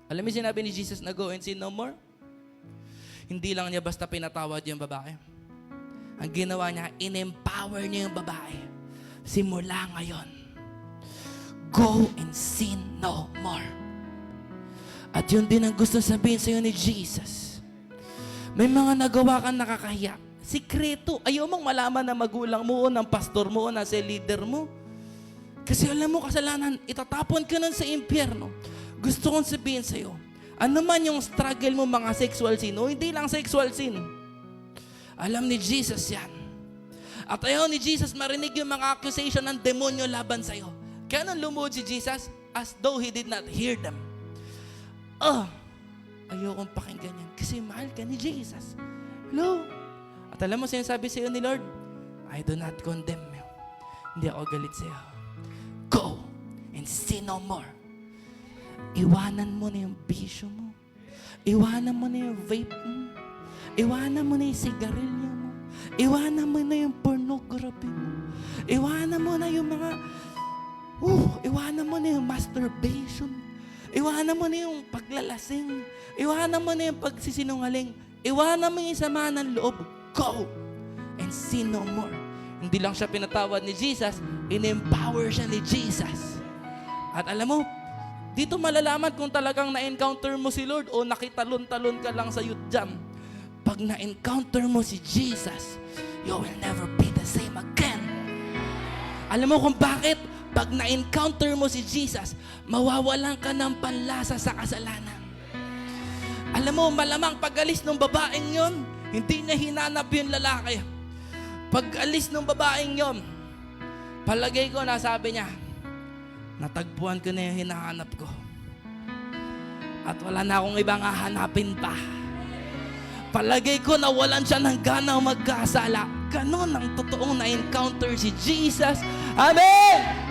Alam mo sinabi ni Jesus na go and sin no more? Hindi lang niya basta pinatawad yung babae. Ang ginawa niya, in-empower niya yung babae. Simula ngayon, go and sin no more. At yun din ang gusto sabihin sa'yo ni Jesus. May mga nagawa kang nakakahiya. Sikreto. Ayaw mong malaman na magulang mo o ng pastor mo o na sa leader mo. Kasi alam mo, kasalanan, itatapon ka nun sa impyerno. Gusto kong sabihin sa'yo, ano man yung struggle mo mga sexual sin, o hindi lang sexual sin, alam ni Jesus yan. At ayaw ni Jesus marinig yung mga accusation ng demonyo laban sa'yo. Kaya nung lumuhod si Jesus, as though He did not hear them. Ayokong pakinggan yan kasi mahal ka ni Jesus. Hello? At alam mo, sinasabi sa'yo ni Lord, I do not condemn you. Hindi ako galit sa'yo. Go and sin no more. Iwanan mo na yung bisyo mo. Iwanan mo na yung vape mo. Iwanan mo na yung sigarilyo mo. Iwanan mo na yung pornography mo. Iwanan mo na yung mga, iwanan mo na yung masturbation. Iwanan mo na yung paglalasing. Iwanan mo na yung pagsisinungaling. Iwanan mo yung sama ng loob. Go and sin no more. Hindi lang siya pinatawad ni Jesus, in-empower siya ni Jesus. At alam mo, dito malalaman kung talagang na-encounter mo si Lord o nakitalon-talon ka lang sa youth jam. Pag na-encounter mo si Jesus, you will never be the same again. Alam mo kung bakit? Pag na-encounter mo si Jesus, mawawalan ka ng panlasa sa kasalanan. Alam mo, malamang pag-alis ng babaeng yon, hindi niya hinanap yung lalaki. Pag-alis ng babaeng yon, palagay ko nasabi niya, natagpuan ko na yung hinahanap ko. At wala na akong ibang hahanapin pa. Palagay ko nawalan siya ng ganang magkasala. Ganon ang totoong na-encounter si Jesus. Amen!